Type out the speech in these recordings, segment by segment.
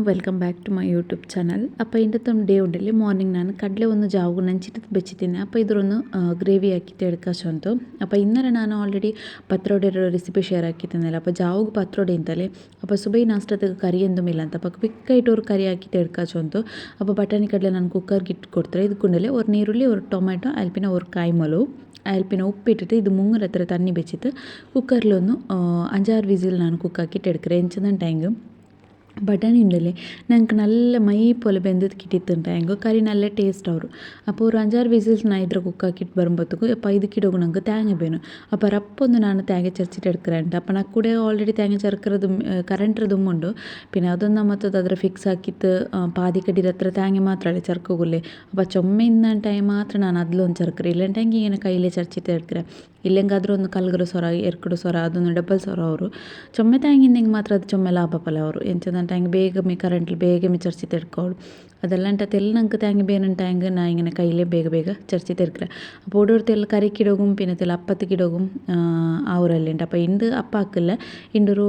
Welcome back to my YouTube channel. അപ്പോൾ ഇന്നത്തെ day ഉണ്ടല്ലേ മോർണിംഗ് ನಾನು ಕಡಲೆ ಒಂದು ಜಾವು ನೆಂಚಿಟ್ಟು ಬೆಚ್ಚಿದ್ದೀನಿ. അപ്പോൾ ಇದರೊಂದು ಗ್ರೇವಿ ಹಾಕಿಟ್ಟು ಎಡ್ಕಾಶಂತು. അപ്പോൾ ഇന്നലെ ನಾನು ಆಲ್ರೆಡಿ ಪತ್ರೊಡೆ ರೆಸಿಪಿ ಶೇರ್ ಹಾಕಿತ್ತೇನಲ್ಲ. അപ്പോൾ ಜಾವುಗೆ ಪತ್ರೊಡೆ ಅಂತಲೇ അപ്പോൾ ಸುಬೈ ನಾಷ್ಟಕ್ಕೆ ಕರಿ ಎಂದುಮಿಲ್ಲ ಅಂತ അപ്പോൾ ಕ್ವಿಕ್ಕಾയിട്ട് ஒரு ಕರಿ ಹಾಕಿಟ್ಟು ಎಡ್ಕಾಶಂತು. അപ്പോൾ ಬಟಾಣಿ ಕಡಲೆ ನಾನು ಕುಕ್ಕರ್ಗೆ ಇಟ್ಟು ಕೊಡ್ತಾರೆ. ಇದಕ್ಕುಂಡಲೆ ഒരു ನೀರುಳ್ಳಿ ഒരു ಟೊಮೆಟೊ ಅಲ್ಪಿನ ഒരു ಕಾಯಿಮೊಲು അയൽപ്പിനെ ഉപ്പിട്ടിട്ട് ഇത് മുങ്ങരത്ര തണ്ണി വെച്ചിട്ട് കുക്കറിലൊന്ന് 5-6 വിസിൽ ನಾನು കുക്കാക്കിയിട്ട് എടുക്കുക. ಎಂಚದಂಟಾಂಗ್ ಬಟಾಣಿ ಉಂಡಲೆ ನಂಗೆ ನಲ್ಲ ಮೈ ಪೊಲೆ ಬೆಂದದ್ದು ಕಿಟ್ಟಿತ್ತುಂಟಾಂಗು ಕರಿ നല്ല ಟೇಸ್ಟ್ ಅವರು. അപ്പോൾ ഒരു 5-6 വിസിൽസ് நான் ಇದ್ರ കുക്കാക്കിയിട്ട് ಬರುമ്പോഴത്തേക്കും അപ്പോൾ ಇದಕ್ಕಿಡೋಗು ನಂಗೆ തേങ്ങ ಬೇನು. അപ്പോൾ ರಪ್ಪೊಂದು ನಾನು തേങ്ങ ಚರ್ಚಿಟ್ಟು എടുക്കലുണ്ട്. അപ്പോൾ ನಾನು ಕೂಡ ಆಲ್ರೆಡಿ തേങ്ങ ಚರ್ಕರದು ಕರೆಂಟ್ರದುം ಉಂಡು. പിന്നെ അതൊന്നും മൊത്തം ಅದರ ಫಿಕ್ಸ್ ಹಾಕಿತ್ತು ಪಾದಿ ಕಡಿರ ಹತ್ರ തേങ്ങ ಮಾತ್ರ ಅಲ್ಲೇ ಚರ್ಕೋಗುಲ್ಲೆ. അപ്പോൾ ചുമ ഇന്ന ടൈം മാತ್ರ ನಾನು അതിലൊന്ന് ಚರ್ಕರೆ ಇಲ್ಲಂಟೆಂಗೆ ಇങ്ങനെ ಕೈಲೇ ಚರ್ಚಿಟ್ಟು എടുക്കರೆ. ಇಲ್ಲೆಂಗೆ ಆದರೂ ಒಂದು ಕಲ್ಗರ ಸ್ವರ ಎರ್ಕಡು ಸ್ವರ ಅದೊಂದು ಡಬಲ್ ಸ್ವರ ಅವರು ಚೊಮ್ಮೆ ತಾಂಗಿಂದಂಗೆ ಮಾತ್ರ ಅದು ಚೊಮ್ಮೆ ಲಾಭಪಲ್ಲ ಅವರು ಎಂಚದಂಟಾಂಗೆ ಬೇಗ ಕರೆಂಟ್ಲಿ ಬೇಗ ಚರ್ಚಿ ತೆಡ್ಕೋಳು അതെല്ലാം നമുക്ക് തേങ്ങ ബേനുണ്ടായെങ്കിൽ ഞാൻ ഇങ്ങനെ കയ്യിലെ ಬೇಗ ചർച്ചി തെരക്കുക. അപ്പോൾ ഓരോരുത്തെല്ലാം കറിക്കിടവും പിന്നെ തെല്ലാം അപ്പത്തിക്കിടവും അവരെല്ലാം അപ്പോൾ ഇണ്ട് അപ്പാക്കില്ല ഇണ്ടൊരു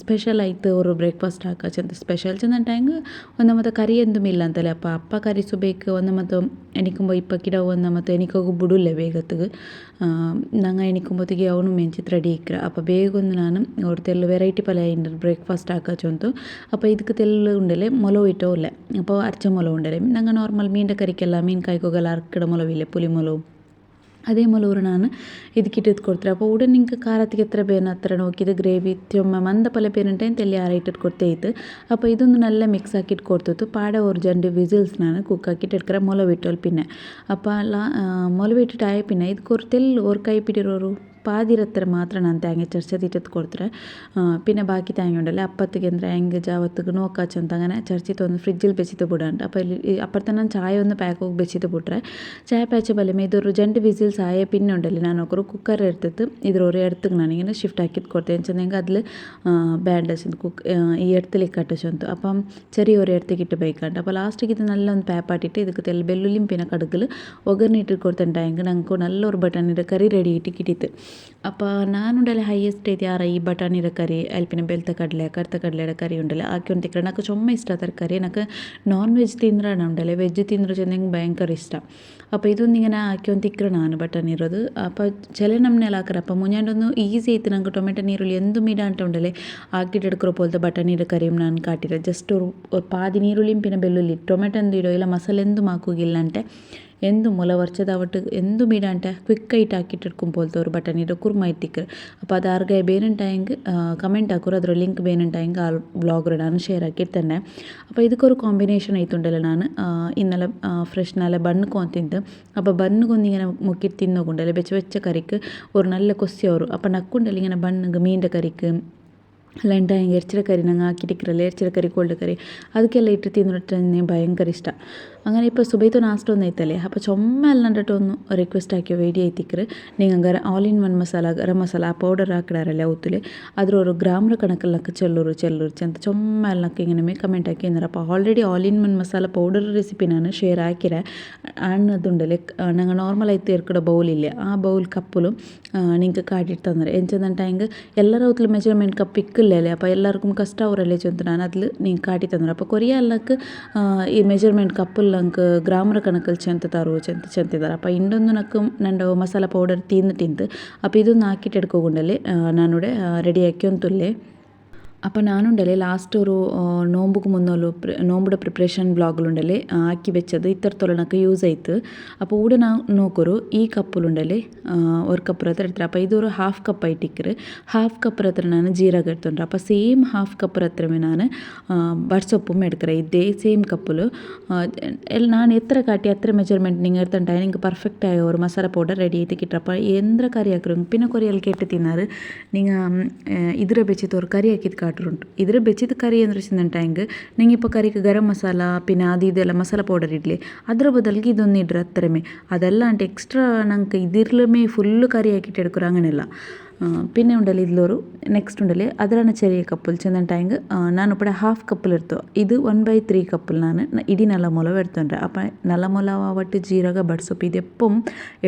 സ്പെഷ്യലായിട്ട് ഒരു ബ്രേക്ക്ഫാസ്റ്റ് ആക്കുക ചെന്ത സ്പെഷ്യൽ ചെന്നിട്ടായെങ്കിൽ ഒന്നാമത്തെ കറി എന്തുമില്ല ಅಂತಲೇ അപ്പോൾ ಅಪ್ಪ ಕರಿ ಸುಬೇಕು ഒന്നാമത്തെ ಎಣಿക്കുമ്പോൾ ಇಪ್ಪಕ್ಕಿಡವು ഒന്നാമത്തെ എനിക്കൊക്കെ ಬಿಡುಲ್ಲ ಬೇಗತ್ತಿಗೆ ನಂಗೆ ಎಣಿക്കുമ്പോഴത്തേക്ക് ಅವನು ಮೆಂಚಿತ್ ರೆಡಿ ಇಕ್ಕರ. അപ്പോൾ ಬೇಗೊಂದು ನಾನು ಅವ್ರದ್ದೆಲ್ಲ ವೆರೈಟಿ ಪಲ್ಯ ಇಂಡ ಬ್ರೇಕ್ಫಾಸ್ಟ್ ಹಾಕಚ್ಚಂತು. അപ്പോൾ ಇದಕ್ಕೆ ತೆಲ್ಲ ಉಂಡಲೆ ಮೊಲವು ಇಟ್ಟೋ ಇಲ್ಲ അപ്പോൾ അരച്ചമുളക് ഉണ്ടല്ലേ ഞങ്ങൾ നോർമൽ മീൻ്റെ കറിക്കെಲ್ಲ മീൻ കായ്ക്കൊക്കെല്ലാം അരക്കിട മുളവില്ലേ പുളിമുളകും അതേ മുളക് ನಾನು ಇದಕ್ಕಿಟ್ಟು ಕೊಡ್ತಾರೆ. അപ്പോൾ ಉಡನ್ ನಿಂಗೆ ಖಾರತಿಗೆ ಎತ್ತರ ಬೇನು ಹತ್ರ ನೋಕಿದ್ದು ಗ್ರೇವಿ ಚೊಮ್ಮ ಮಂದ ಪಲ್ಯ ಬೇನುಂಟೆ ತೆಲ್ಲಿ ಆರೈಟಿಟ್ಟು ಕೊಡ್ತೇ ಇತ್ತು. അപ്പോൾ ഇതൊന്ന് നല്ല മിക്സ് ആക്കിയിട്ട് കൊടുത്തു പാട ഒരു 2 വിസിൽസ് ನಾನು കുക്ക് ആക്കിയിട്ട് എടുക്കുക മുളക് ഇട്ടോൽ പിന്നെ. അപ്പോൾ മുളക് ഇട്ടിട്ടായ പിന്നെ ഇത് കുറത്തെല്ലാം ഒരു കൈ പിടിರೋರು പാതിരത്ര മാത്രം ನಾನು തേങ്ങ ചർച്ചത്തിട്ട് കൊടുത്തರೆ. പിന്നെ ബാക്കി തേങ്ങ ഉണ്ടല്ലേ അപ്പത്തേക്ക് എന്താ ಹೆಂಗೆ ಜಾವತ್ತಿಗೆ ನೋಕಾಚಂತ അങ്ങനെ ചർച്ചിട്ട് ഒന്ന് ഫ്രിഡ്ജിൽ വെച്ചിട്ട് ಬಿಡಂಟ. അപ്പോൾ അപ്പുറത്തെ ನಾನು ചായ ഒന്ന് പാക്ക് വെച്ചിട്ട് ಬಿಟ್ರೆ ചായ പാച്ച പല്യമേ ഇതൊരു 2 വിസിൽസ് ആയ പിന്നെ ഉണ്ടല്ലേ ನಾನು ഒരു കുക്കർ എടുത്തിട്ട് ഇതൊരു എടുത്തിട്ട് ഞാനിങ്ങനെ ഷിഫ്റ്റ് ആക്കിയിട്ട് കൊടുത്തേ വെച്ചെങ്കിൽ അതിൽ ബാൻഡസ് ഈ എടുത്തിലേക്ക് കട്ടച്ചൊന്തു. അപ്പം ചെറിയൊരു എടുത്തേക്ക് ഇട്ട് ബൈക്കാണ്ട്. അപ്പോൾ ലാസ്റ്റിക്ക് ഇത് നല്ല ഒന്ന് പാപ്പാട്ടിട്ട് ಇದಕ್ಕೆ തെല്ല ಬೆಳ್ಳುಳ್ಳಿയും പിന്നെ കടുകിൽ ಒಗ್ಗರಣೆ ಕೊಡ್ತಂಟಾയെങ്കിൽ ನಂಗೆ നല്ലൊരു ಬಟಾಣಿയുടെ കറി റെഡി ആയിട്ട് കിട്ടിയിട്ട്. അപ്പോൾ ഞാനുണ്ടല്ലേ ഹൈയസ്റ്റ് ಐತಿ ಯಾರ ಈ ಬಟಾಣಿರ ಕರಿ ಅಲ್ಪಿನ ಬೆಳ್ತ ಕಡಲೆ ಕರ್ತ ಕಡಲೆയുടെ ಕರಿ ಉಂಡಲ್ಲ ಹಾಕಿ ತಿಕ್ಕರೆ నాకు ಚೊಮ್ಮ ಇಷ್ಟ ತರಕಾರಿ. నాకు നോൺ വെജ് തിന്നറ ഉണ്ടല്ലേ വെജ് തിന്നറ ചെന്നെങ്കിൽ ഭയങ്കര ഇഷ്ടം. അപ്പോൾ ഇതൊന്നും ഇങ്ങനെ ആക്കി ഒന്ന് തിക്കറ ನಾನು ಬಟಾಣಿರೋದು. അപ്പോൾ ചില ನಮ್ಮನೆಲ್ಲ ಹಾಕರ. അപ്പോൾ മുഞ്ഞാണ്ടൊന്ന് ഈസി ആയിട്ട് നമുക്ക് ಟೊಮೆಟೊ ನೀರುಳ್ಳಿ എന്തും ഇടാണ്ട് ഉണ്ടല്ലേ ആക്കിയിട്ട് എടുക്കുന്ന പോലത്തെ ബಟಾಣಿയുടെ കറിയും ನಾನು കാട്ടിട്ട് ജസ്റ്റ് ഒരു പാതി നീരുള്ളിയും പിന്നെ ಬೆಳ್ಳುಳ್ಳಿ ಟೊಮೆಟೊ എന്തും ഇടോ ಇಲ್ಲ ಮಸಾಲೆ എന്തും ಹಾಕೋಗಿಲ್ಲ ಅಂತೆ എന്തും മുല വറച്ചതാവട്ട് എന്തും ഇടാണ്ട് ക്വിക്കായിട്ട് ആക്കിയിട്ട് എടുക്കും പോലത്തെ ഒരു ബಟಾಣಿയുടെ കുറുമ എത്തിക്കറ്. അപ്പോൾ അത് ആർക്കായി ಬೇನುಂಟಾയെങ്കിൽ ಕಮೆಂಟ್ ಹಾಕೋರು ಅದರ ಲಿಂಕ್ ಬೇನುಂಟಾയെങ്കിൽ ಆ ವ್ಲಾಗ್ ನಾನು ಶೇರ್ ಹಾಕಿರ್ತೇನೆ. അപ്പോൾ ಇದಕ್కొരു കോമ്പിനേഷൻ ആയിട്ടുണ്ടല്ലോ ನಾನು ഇന്നലെ ഫ്രഷ് നല്ല ബണ്ണ് കോന്തിದ್ದು. അപ്പോൾ ബണ്ണുകൊന്നിങ്ങനെ മുക്കിയിട്ട് തിന്നോക്കുണ്ടല്ലേ വെച്ച കറിക്ക് ഒരു നല്ല കൊസ്സിയವರು. അപ്പോൾ നക്കുണ്ടല്ലോ ഇങ്ങനെ ബണ്ണിಗೆ മീൻ്റെ കറിക്ക് അല്ലാണ്ട് എരിച്ചിര കറി ഞങ്ങൾ ആക്കിയിട്ടിക്കറല്ലേ എരിച്ചിര കറി ಕೋಲ್ಡ್ ಕರಿ ಅದಕ್ಕೆಲ್ಲ ಇಟ್ಟು ತಿಂದಿಟ್ಟೆ ಭಯಂಕರ ಇಷ್ಟ. അങ്ങനെ ഇപ്പോൾ സുബൈത്ത് നാസ്റ്റ് ഒന്ന് ಐತല്ലേ. അപ്പോൾ ചുമ്മ അല്ലാണ്ടിട്ട് ഒന്ന് റിക്വസ്റ്റ് ആക്കിയോ വേടി ಐತಿಕ್ರೆ നിങ്ങൾ all in one masala garam masala ಆ ಪೌಡರ್ ಹಾಕಿಡಾರല്ലേ ಅವತ್ತಲೇ ಅದ್ರ ഒരു ഗ്രാമർ കണക്കിലൊക്കെ ചെല്ലൂರು ചെന്ത ചുമ്മ എല്ലൊക്കെ ഇങ്ങനെ കമൻറ്റ് ആക്കി തന്നേരം. അപ്പോൾ already all in one masala powder recipe ನಾನು ಶೇರ್ ಹಾಕಿರೆ ಅನ್ನದುಂಡല്ലേ ഞങ്ങൾ നോർമലായിട്ട് ഇരിക്കുന്ന ബൗലില്ലേ ആ ബൗൽ കപ്പിലും നിങ്ങൾക്ക് കാട്ടിയിട്ട് തന്നേരം ಎಂಚದಂಟಾയെങ്കിൽ ಎಲ್ಲರ ಅವತ್ತಲು ಮೆಜರ್ಮೆಂಟ್ ಕಪ್ ಇಕ್ಕಲ್ಲೇ. അപ്പോൾ എല്ലാവർക്കും ಕಷ್ಟ ಅವರಲ್ಲೇ ಚೊಂತು ನಾನು അതിൽ ನೀವು ಕಾಟಿ ತಂದ್ರೆ. അപ്പോൾ ಕೊರಿಯ ಎಲ್ಲಕ್ಕೆ ಈ ಮೆಜರ್ಮೆಂಟ್ ಕಪ್ಪಲ್ಲಿ ನಂಗೆ ಗ್ರಾಮರ ಕಣಕಲ್ಲಿ ಚೆಂತಿದ್ದಾರೆ. അപ്പോൾ ಇಂಡೊಂದು ನಕ್ಕು ನಂದು ಮಸಾಲ ಪೌಡರ್ ತಿಂದು അപ്പോൾ ഇതൊന്ന് ആക്കിയിട്ട് എടുക്കുകൊണ്ടല്ലേ ഞാനിവിടെ റെഡിയാക്കി ഒന്നുമില്ലേ. അപ്പോൾ ഞാനുണ്ടല്ലേ ലാസ്റ്റ് ഒരു നോമ്പുക്ക് മുന്നോലു നോമ്പുടെ പ്രിപ്പറേഷൻ വ്ളോഗിലുണ്ടല്ലേ ആക്കി വെച്ചത് ഇത്തരത്തോളം എനിക്ക് യൂസ് ആയിട്ട്. അപ്പോൾ ഇവിടെ ഞാൻ നോക്കൊരു ഈ കപ്പിലുണ്ടല്ലേ ഒരു കപ്പ് ಹತ್ರ ಇಡ್ತಾರೆ. അപ്പോൾ ഇതൊരു ഹാഫ് കപ്പ് ആയിട്ടിക്കറ് ഹാഫ് കപ്പ് ಹತ್ರ ನಾನು ಜೀರಗ എടുത്തുണ്ട്. അപ്പോൾ സെയിം ഹാഫ് കപ്പ് ಹತ್ರമേ ನಾನು ಬಡ್ಸೊಪ್ಪും എടുക്കറേ ഇതേ സെയിം കപ്പിൽ ನಾನು എത്ര കാട്ടി അത്ര മെജർമെൻറ്റ് നിങ്ങൾ എടുത്തുണ്ടായി നിങ്ങൾക്ക് പെർഫെക്റ്റ് ആയ ഒരു മസാല പൗഡർ റെഡി ആയിട്ട് കിട്ടും. അപ്പോൾ എന്തൊരു കറി ആക്കും പിന്നെ കൊറിയൽ കേട്ട് തിന്നാറ് നിങ്ങൾ ഇതിരെ വെച്ചിട്ട് ഒരു കറി ആക്കിയിട്ട് കാട്ടുറുണ്ട്. ഇതിൽ ಬೆಚ್ಚಿದ ಕರಿ ಅಂದ್ರೆ ಚಿಂದಂಟಾಯಂಗೆ ನಿಂಗೆ ഇപ്പോൾ ಕರಿಗೆ ಗರಂ ಮಸಾಲ പിന്നെ ಅದು ಇದೆಲ್ಲ ಮಸಾಲ ಪೌಡರ್ ಇಡಲಿ ಅದರ ಬದಲಿಗೆ ಇದೊಂದು ಇಡ್ರೆ ಹತ್ರಮೇ ಅದೆಲ್ಲ ಅಂತ ಎಕ್ಸ್ಟ್ರಾ ನಂಗೆ ಇದಿರ್ಲಮೇ ಫುಲ್ಲು ಕರಿ ಹಾಕಿಟ್ಟು എടുക്കുക അങ്ങനെയല്ല. പിന്നെ ഉണ്ടല്ലോ ഇതിലൊരു ನೆಕ್ಸ್ಟ್ ಉಂಡಲ್ಲಿ ಅದರನ್ನ ಚೆರಿಯ ಕಪ್ಪುಲು ಚೆಂದನ್ ಟೈಂಗ್ ನಾನು ಇಪ್ಪಡೆ ಹಾಫ್ ಕಪ್ಪುಲು ಇರ್ತೋ ಇದು 1/3 ಕಪ್ಪುಲು ನಾನು ಇಡೀ ನಲ್ಲ ಮೊಲವು ಎಡ್ತೊಂಡ್ರೆ ಅಪ್ಪ ನಲ್ಲ ಮೊಲವ ಒಟ್ಟು ಜೀರಗ ಬಡ್ಸೊಪ್ಪು ಇದು ಎಪ್ಪಂ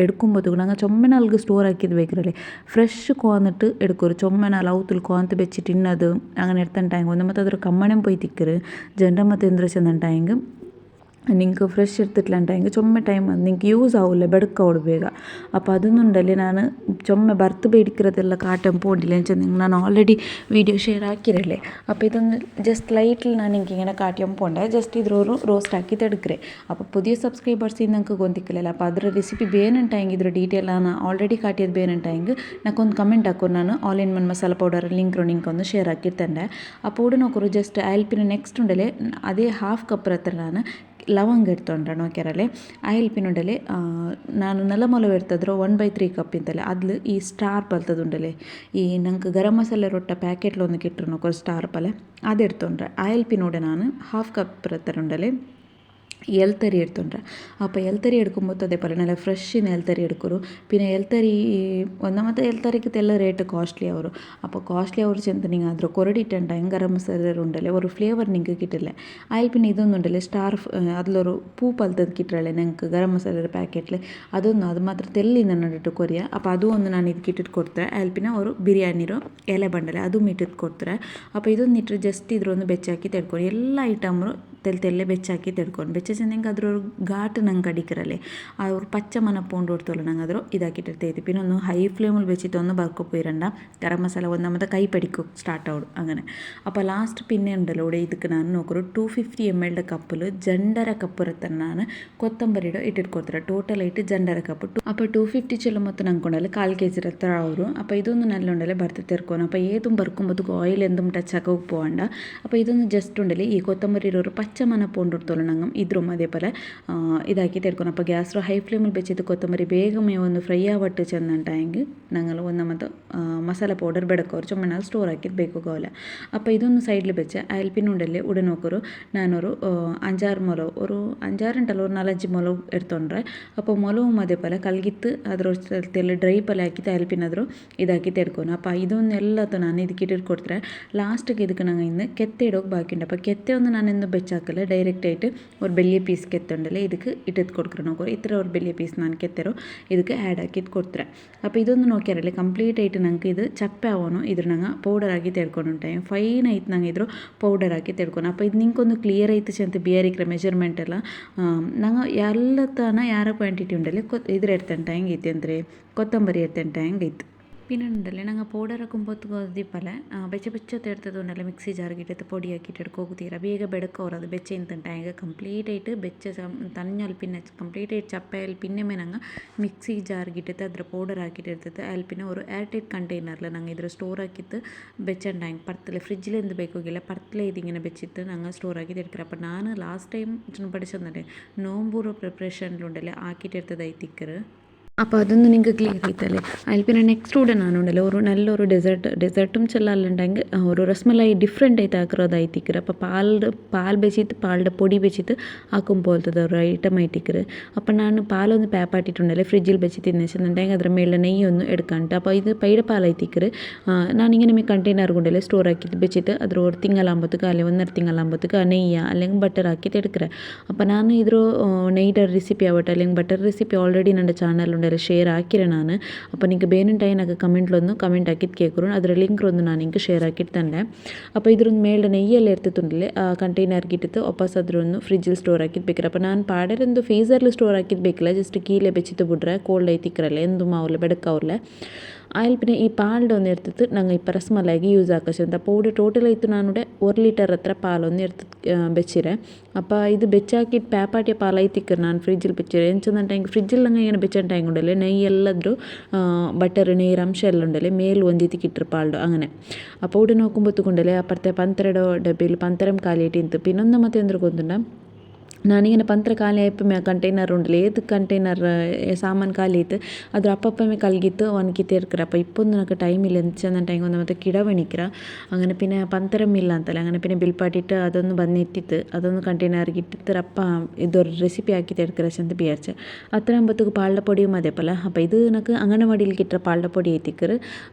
ಎಡ್ಕೊಂಬೋದು ನಂಗೆ ಚೊಮ್ಮೆ ನಾಲ್ಕು ಸ್ಟೋರ್ ಹಾಕಿದ್ದು ಬೇಕಿರಲಿ ಫ್ರೆಶ್ ಕೋന്നിട്ട് എടുക്കൊരു ചൊമ്മന ലൗത്തിൽ കോന്ത് വെച്ചിട്ട് ഇന്നത് അങ്ങനെ എടുത്തിട്ടുണ്ടെങ്കിൽ ഒന്ന് ಮತ್ತು ಅದ್ರ ಕಮ್ಮಣೆಂ പോയി ತಿಕ್ಕರು ಜನರ ಮತ್ತು ಎಂದ್ರ ಚೆಂದಂಟಾಯಂಗೆ ನಿಂಗೆ ಫ್ರೆಶ್ ಇರ್ತಿಟ್ಲಂಟಾಯಂಗೆ ಚೊಮ್ಮೆ ಟೈಮ್ ನಿಂಗೆ ಯೂಸ್ ಆವಿಲ್ಲ ಬೆಡಕವಡು ಬೇಗ അപ്പോൾ അതൊന്നുണ്ടല്ലേ ഞാൻ ചൊമ്മ ബർത്ത് പേടിக்கிறതെಲ್ಲ കാട്ടാൻ പോകണ്ടില്ല എന്ന് വെച്ചാൽ ನಾನು ಆಲ್ರೆಡಿ വീഡിയോ ഷെയർ ആക്കിരല്ലേ അപ്പോൾ ഇതൊന്ന് ജസ്റ്റ് ലൈറ്റിൽ ನಾನು ನಿಂಗೆ ഇങ്ങനെ കാട്ടിയാൻ പോകണ്ടേ ജസ്റ്റ് ഇതൊരു റോസ്റ്റ് ആക്കി ತೆಡ್ಕ್ರೆ അപ്പോൾ പുതിയ സബ്സ്ക്രൈബേഴ്സ് നിങ്ങൾക്ക് ಗೊಂತಿಕ್ಕಲಿಲ್ಲ അപ്പോൾ ಅದರ ರೆಸಿಪಿ ಬೇನುಂಟಾಯಂಗೆ ಇದ್ರ ಡೀಟೇಲ್ ನಾನು ಆಲ್ರೆಡಿ ಕಾಟಿಯದು ಬೇನುಂಟಾಯಂಗೆ ನಾಕೊಂದು ಕಮೆಂಟ್ ಹಾಕೋರು ನಾನು all in one masala powder link ಒಂದು ಶೇರ್ ಹಾಕಿರ್ತಂಡೆ അപ്പോൾ ഇവിടെ നോക്കൊരു ജസ്റ്റ് അയൽ പിന്നെ നെക്സ്റ്റ് ഉണ്ടല്ലേ അതേ ഹാഫ് കപ്പ് ಹತ್ರ ನಾನು ಲವಂಗ ಎಡ್ತೊಂಡ್ರೆ ನೋಕ್ಯಾರಲ್ಲಿ ಆಯಿಲ್ಪಿನುಂಡಲೆ ನಾನು ನಲ್ಲಮೊಲವು ಎಡ್ತದ್ರು 1/3 ಕಪ್ ಇಂತಲೆ ಅದ್ಲು ಈ ಸ್ಟಾರ್ ಬಲ್ತದುಂಡಲೆ ಈ ನಂಗೆ ಗರಂ ಮಸಾಲೆ ರೊಟ್ಟ ಪ್ಯಾಕೆಟ್ಲು ಒಂದು ಕಿಟ್ರು ನೋಕೊ ಸ್ಟಾರ್ ಪಲೆ ಅದು ಎಡ್ತೊಂಡ್ರೆ ಆಯಿಲ್ಪಿನೋಡೆ ನಾನು ಹಾಫ್ ಕಪ್ ಉಂಡಲೆ ಎಲ್ತರಿ എടുത്തുണ്ട് അപ്പോൾ എൽത്തരി എടുക്കുമ്പോൾ അതേപോലെ നല്ല ഫ്രഷിന് എൽത്തരി എടുക്കൊരു പിന്നെ എൽത്തരി ഒന്നാമത്തെ എൽത്തരിക്ക് തെല്ല റേറ്റ് കോസ്റ്റ്ലി ಅವರು അപ്പോൾ കോസ്റ്റ്ലി ಅವರು ചെന്ന് നിങ്ങൾ ಅದ್ರ ಕೊರಡಿಟ್ಟಂಟಾಗ ಗರಂ ಮಸಾಲೆ ಉಂಡಲೆ ഒരു ಫ್ಲೇವರ್ ನಿಂಗೆ കിട്ടില്ല അതിൽ പിന്നെ ഇതൊന്നുണ്ടല്ലേ സ്റ്റാർ അതിലൊരു പൂ പലത്തത് കിട്ടല്ലേ ഞങ്ങൾക്ക് ഗരം മസാലയുടെ പാക്കറ്റിൽ അതൊന്നും അത് മാത്രം തെല്ലിന്ന് നണ്ടിട്ട് കൊറിയ അപ്പോൾ അതും ഒന്ന് ನಾನು ಇದಕ್ಕೆ ಇಟ್ಟಿಟ್ಟು ಕೊಡ್ತಾರೆ അതിൽ പിന്നെ ഒരു ബിരിയാണിರೋ ಎಲೆ ಬಂಡಲೆ അതും ಇಟ್ಟಿಟ್ಟು ಕೊಡ್ತಾರೆ അപ്പോൾ ಇದೊಂದು ಇಟ್ಟರೆ ಜಸ್ಟ್ ಇದ್ರೊಂದು ಬೆಚ್ಚಾಕಿ ತೆಡ್ಕೊಂಡು ಎಲ್ಲ ಐಟಮ್ರು ತೆಲ್ಲೆ ಬೆಚ್ಚಾಕಿ ತೆಡ್ಕೊಂಡು ಬೆಚ್ಚಂಗೆ ಅದ್ರೊರು ಘಾಟ್ ನಂಗೆ ಅಡಿக்கிறല്ലേ ಅವ್ರು ಪಚ್ಚ ಮನ ಪೌಂಡ್ ಹೊಡ್ತಲ್ಲ ನಂಗೆ ಅದ್ರ ഇതാക്കിയിട്ടെടുത്തേത് പിന്നെ ഒന്ന് ഹൈ ഫ്ലെയിമിൽ വെച്ചിട്ട് ഒന്ന് ബർക്ക് പോയിരണ്ട ഗരം മസാല ഒന്നാമത്തെ കൈ പിടിക്കും സ്റ്റാർട്ട് ആവും അങ്ങനെ അപ്പോൾ ലാസ്റ്റ് പിന്നെ ഉണ്ടല്ലോ ഇവിടെ ಇದಕ್ಕೆ ನಾನು ನೋಕರು 250 ml ಕಪ್ಪಲು ಜಂಡರ ಕಪ್ಪು ಇರುತ್ತೆ ನಾನು ಕೊತ್ತಂಬರಿയുടെ ಇಟ್ಟಿಟ್ಟು ಕೊಡ್ತಾರೆ ಟೋಟಲ್ ಆയിട്ട് ಜಂಡರ ಕಪ್ಪು അപ്പോൾ 250 ചെല്ലും മൊത്തം ನಂಗೆ 1/4 kg ಹತ್ರ ಅವರು അപ്പോൾ ഇതൊന്നും നല്ല ഉണ്ടല്ലേ ಬರ್ത്ത് ತೆರ್ಕೊಂಡು അപ്പോൾ ഏതും ಬರ್ಕೊಂಬದಕ್ಕೆ ಆಯಿಲ್ ಎಂದುം ಟಚ್ ಆಗೋಕೆ പോകണ്ട അപ്പോൾ ഇതൊന്ന് ജസ്റ്റ് ഉണ്ടല്ലേ ಈ ಕೊತ್ತಂಬರಿ ഒരു പച്ച മന ಪೌಂಡ್ ಹೊಡ್ತಲ್ಲ ನಂಗೆ ಇದ್ರೂ അതേപോലെ ഇതാക്കി ತೆಡ್ಕೊಂಡು അപ്പോൾ ಗ್ಯಾಸ್ ಹೈ ಫ್ಲೇಮಿൽ വെച്ചിട്ട് ಕೊತ್ತಂಬರಿ ಬೇಗಮೇ ಒಂದು ಫ್ರೈ ಆವಟ್ಟು ಚೆಂದಂಟಾಯಂಗೆ ഞങ്ങൾ ഒന്നാമത്തെ മസാല പൗഡർ ಬೆಡಕೋರು ചുമ്മനാൽ സ്റ്റോർ ആക്കിയത് ಬೇಕಾಗಲ್ಲ അപ്പോൾ ഇതൊന്ന് സൈഡിൽ വെച്ച് അയൽപ്പിനുണ്ടല്ലേ ഉടൻ നോക്കൊരു ഞാനൊരു 5-6 ಮೊಲವು ഒരു 5-6 ഉണ്ടല്ലോ ഒരു 4-5 ಮೊಲವು എടുത്തോണ്ടേ അപ്പോൾ ಮೊಲവും അതേപോലെ കൽകിത്ത് ಅದ್ರ ಡ್ರೈ ಪಲ್ಯ ಹಾಕಿತ್ತು ಅಯಲ್ಪಿನಾದರೂ ಇದಾಕಿ ತೆಡ್ಕೊಂಡು അപ്പോൾ ಇದೊಂದು ಎಲ್ಲತ್ತು ನಾನು ಇದಕ್ಕೆ ಇಟ್ಟಿಟ್ಟು ಕೊಡ್ತಾರೆ ಲಾಸ್ಟಿಗೆ ಇದಕ್ಕೆ ನಂಗೆ ಇನ್ನು ಕೆತ್ತೆ ಇಡೋಕೆ ಬಾಕಿ ಉಂಟು അപ്പോൾ ಕೆತ್ತೆ ಒಂದು ನಾನು ಎಂದು ಬೆಚ್ಚಾಕಲ್ಲ ಡೈರೆಕ್ಟ್ ആയിട്ട് ഒരു വലിയ പീസ് ಕೆತ್ತುಂಡല്ലേ ಇದಕ್ಕೆ ಇಟ್ಟಿದ್ದು ಕೊಡ್ತಾರೆ ನೋಕೋರು ಇತರ ഒരു വലിയ പീസ് ನಾನು ಕೆತ್ತರೋ ಇದಕ್ಕೆ ಆ್ಯಡ್ ಹಾಕಿದ್ದು ಕೊಡ್ತಾರೆ അപ്പോൾ ഇതൊന്ന് നോക്കിയാലല്ലേ ಕಂಪ್ಲೀಟ್ ആയിട്ട് ನಂಗೆ ಇದು ಚಪ್ಪೆ ಆಗೋನು ಇದ್ರ ನಂಗೆ ಪೌಡರ್ ಆಗಿ ತೆಡ್ಕೊಂಡು ಉಂಟಾಯಿ ಫೈನ್ ಆಯ್ತು ನಂಗೆ ಇದ್ರು ಪೌಡರ್ ಹಾಕಿ ತೆಡ್ಕೊಂಡು അപ്പോൾ ಇದು ನಿಂಗೊಂದು ಕ್ಲಿಯರ್ ಆಯ್ತು ಚೆಂತ ಬಿಯರಿಕ್ರೆ ಮೆಜರ್ಮೆಂಟ್ ಎಲ್ಲ ನಂಗೆ ಎಲ್ಲ ತನ ಯಾರ ಕ್ವಾಂಟಿಟಿ ಉಂಡಲ್ಲಿ ಇದ್ರ ಎಡ್ತಂಟ ಹೆಂಗೈತಿ ಅಂದರೆ ಕೊತ್ತಂಬರಿ ಎಡ್ತಂಟ ಹೆಂಗೈತು പിന്നെ ഉണ്ടല്ലേ ഞങ്ങൾ പൗഡർ ആക്കുമ്പോൾ ഗോതിപ്പല ಬೆಚ್ಚ ತೆಡ್ತದುಂಡಲ್ಲ ಮಿಕ್ಸಿ ಜಾರ್ಗಿಟ್ಟು പൊടി ആക്കിയിട്ട് എടുക്കുക ಬೇಗ ಬೆಡಕೋರು ಅದು ಬೆಚ್ಚ ಇಂತಂಟಾಗ ಕಂಪ್ಲೀಟ್ ಆയിട്ട് ಬೆಚ್ಚ തഞ്ഞാൽ പിന്നെ ಕಂಪ್ಲೀಟ್ ಆയിട്ട് ചപ്പയാൽ പിന്നെ ഞങ്ങൾ മിക്സി ജാർಗಿಟ್ಟು ಅದ್ರ ಪೌಡರ್ ಹಾಕಿಟ್ಟು ಇರ್ತದೆ അതിൽ പിന്നെ ഒരു എയർ ടൈറ്റ് ಕಂಟೈನರ್ಲ ഞങ്ങൾ ಇದ್ರ ಸ್ಟೋರ್ ಹಾಕಿತ್ತು ಬೆಚ್ಚಂಟಾಗ ಪರ್ತಲೆ ಫ್ರಿಜ್ಜಿൽ എന്ത് ಬೇಕಾಗಿಲ್ಲ ಪರ್ತಲೆ ഇതിങ്ങനെ വെച്ചിട്ട് ഞങ്ങൾ സ്റ്റോർ ആക്കിയിട്ട് എടുക്കുക അപ്പോൾ ഞാൻ ലാസ്റ്റ് ടൈം പഠിച്ചെന്നെ നോമ്പൂറ് പ്രിപ്പറേഷനിലുണ്ടല്ലേ ആക്കിയിട്ട് എടുത്തതായിത്തിക്കറ് അപ്പോൾ അതൊന്ന് നിങ്ങൾക്ക് ക്ലിയർ ആയിത്തല്ലേ അതിൽ പിന്നെ നെക്സ്റ്റ് കൂടെ നാനുണ്ടല്ലോ ഒരു നല്ലൊരു ഡെസേർട്ടും ചെല്ലാലുണ്ടെങ്കിൽ ഒരു രസ്മലായി ഡിഫറെൻ്റ് ആയിട്ട് ആക്കുന്നതായിത്തിക്കറ് അപ്പോൾ പാൽ വെച്ചിട്ട് പാലിൻ്റെ പൊടി വെച്ചിട്ട് ആക്കും പോലത്തത് ഒരു ഐറ്റം ആയിട്ടിക്കറ് അപ്പോൾ ഞാൻ പാലൊന്ന് പാപ്പാട്ടിട്ടുണ്ടല്ലേ ഫ്രിഡ്ജിൽ വെച്ചിട്ട് തിന്നിച്ചെന്നുണ്ടെങ്കിൽ അതിൻ്റെ മേളിൽ നെയ്യൊന്നും എടുക്കാണ്ട് അപ്പോൾ ഇത് പൈയുടെ പാലായിത്തിക്കറ് ഞാനിങ്ങനെ കണ്ടെയ്നർ കൊണ്ടല്ലേ സ്റ്റോർ ആക്കിയിട്ട് വെച്ചിട്ട് അದ್ರ ഒരു തിങ്കളാകുമ്പോഴത്തേക്ക് അല്ലെങ്കിൽ 1.5 തിങ്കളാകുമ്പോഴത്തേക്ക് നെയ്യ അല്ലെങ്കിൽ ബട്ടർ ആക്കിയിട്ട് എടുക്കറ് അപ്പോൾ ഞാൻ ഇದ್ರ നെയ്യുടെ ರೆಸಿಪಿ ಆವട്ടെ അല്ലെങ്കിൽ ബട്ടർ ರೆಸಿಪಿ ಆಲ್ರೆಡಿ ನನ್ನ ಚಾನಲ್ ಶೇರ್ ಹಾಕಿರೆ ನಾನು അപ്പോൾ നിങ്ങൾക്ക് ಬೇನುಂಟಾಯಿ ನನಗೆ ಕಮೆಂಟ್ಲೊಂದು ಕಮೆಂಟ್ ಹಾಕಿದ್ದು ಕೇಳ್ಕೊರು ಅದರ ಲಿಂಕ್ ಒಂದು ನಾನು ನಿಂಗೆ ಶೇರ್ ಹಾಕಿಟ್ಟು ತಂದೆ അപ്പോൾ ಇದ್ರೊಂದು ಮೇಲ್ಡ നെയ്യെಲ್ಲ ಇರ್ತಿತ್ತುಂಡಲೆ ಆ ಕಂಟೈನರ್ಗೆ ಇಟ್ಟಿತ್ತು ವಾಪಸ್ ಅದ್ರೊಂದು ಫ್ರಿಜ್ಜಲ್ಲಿ ಸ್ಟೋರ್ ಹಾಕಿದ್ದು ಬೇಕಿರ അപ്പോൾ ನಾನು ಪಾಡರೊಂದು ಫ್ರೀಸರ್ಲಿ ಸ್ಟೋರ್ ಹಾಕಿದ್ದು ಬೇಕಿಲ್ಲ ಜಸ್ಟ್ ಕೀಲೆ ಬೆಚ್ಚಿತ್ತು ಬಿಡ್ರೆ ಕೋಲ್ಡ್ ಐತಿಕ್ಕರಲ್ಲ ಎಂದು ಮಾವುಲೆ ಬೆಡಕವ್ರಲೆ അതിൽ പിന്നെ ഈ പാലിൻ്റെ ഒന്ന് എടുത്തിട്ട് ഞങ്ങൾ ഇപ്പോൾ രസ്മലായിക്ക് യൂസ് ആക്കിച്ചത് അപ്പോൾ ഇവിടെ ടോട്ടലായിട്ട് ഞാനിവിടെ 1 ಲೀಟರ್ ಹತ್ರ പാലൊന്ന് എടുത്ത് ಬೆಚ್ಚಿರೆ അപ്പോൾ ഇത് ಬೆಚ್ಚಾಕಿಟ್ಟು ಪ್ಯಾಪಾಟಿಯ ಪಾಲೈತಿಕ್ಕರು ನಾನು ಫ್ರಿಜ್ಜಿൽ ಬೆಚ್ಚಿರೆ ಎಂಚಂದಂಟೆಂಗೆ ಫ್ರಿಜ್ಜಿൽ ನಂಗೆ ಏನು ಬೆಚ್ಚಂಟಾಗಿ ಉಂಡല്ലേ നെയ്യ് ಎಲ್ಲದ್ರೂ ബട്ടർ നെയ്യ് ಅಂಶ ಎಲ್ಲ ഉണ്ടല്ലേ ಮೇಲ್ ಒಂದಿತ್ತಿಗೆ ಇಟ್ಟರು ಪಾಲ್ಡು അങ്ങനെ അപ്പോൾ ഇവിടെ നോക്കുമ്പോൾ തുകൊണ്ടല്ലേ അപ്പുറത്തെ 12 ഡബ്ബയിൽ 12 കാലിയിട്ട് പിന്നെ ഒന്ന് ಮತ್ತೆ എന്തൊക്കെ ಗೊತ್ತುಂಡ ನಾನಿങ്ങനെ ಪಂತ್ರ ಖಾಲಿ ಆಯ್ಪಮೆ ಕಂಟೈನರ್ ಉಂಡಲ್ಲ ಏತ್ ಕಂಟೈನರ್ ಸಾಮಾನು ಖಾಲಿ ಇತ್ತು ಅದ್ರ ಅಪ್ಪಪ್ಪಮೆ ಕಲ್ಗಿತ್ತು ಒನ್ಕಿತ್ತೆ ಇರ್ಕರ ಅಪ್ಪ ಇಪ್ಪೊಂದು ನನಗೆ ಟೈಮ್ ಇಲ್ಲ ಎಂಚಂದ ಟೈಮ್ ಒಂದು ಮತ್ತೆ ಕಿಡವಣಿಕ್ರ അങ്ങനെ പിന്നെ പന്തരമില്ല ಅಂತಲ್ಲ അങ്ങനെ പിന്നെ ബിൽപ്പാട്ടിട്ട് അതൊന്ന് വന്നിട്ടിട്ട് അതൊന്ന് കണ്ടെയ്നർക്ക് ഇട്ടിട്ട് അപ്പ ഇതൊരു റെസിപ്പി ആക്കിയിട്ട് എടുക്കരച്ച് ಅಂತ വിചാരിച്ചു അത്രയാകുമ്പോഴത്തേക്ക് പാളപ്പൊടിയും അതേപോലെ അപ്പോൾ ഇത് എനിക്ക് ಅಂಗನವಾಡಿಲಿ കിട്ടുന്ന പാളപ്പൊടി ಐತಿಕ್ಕರು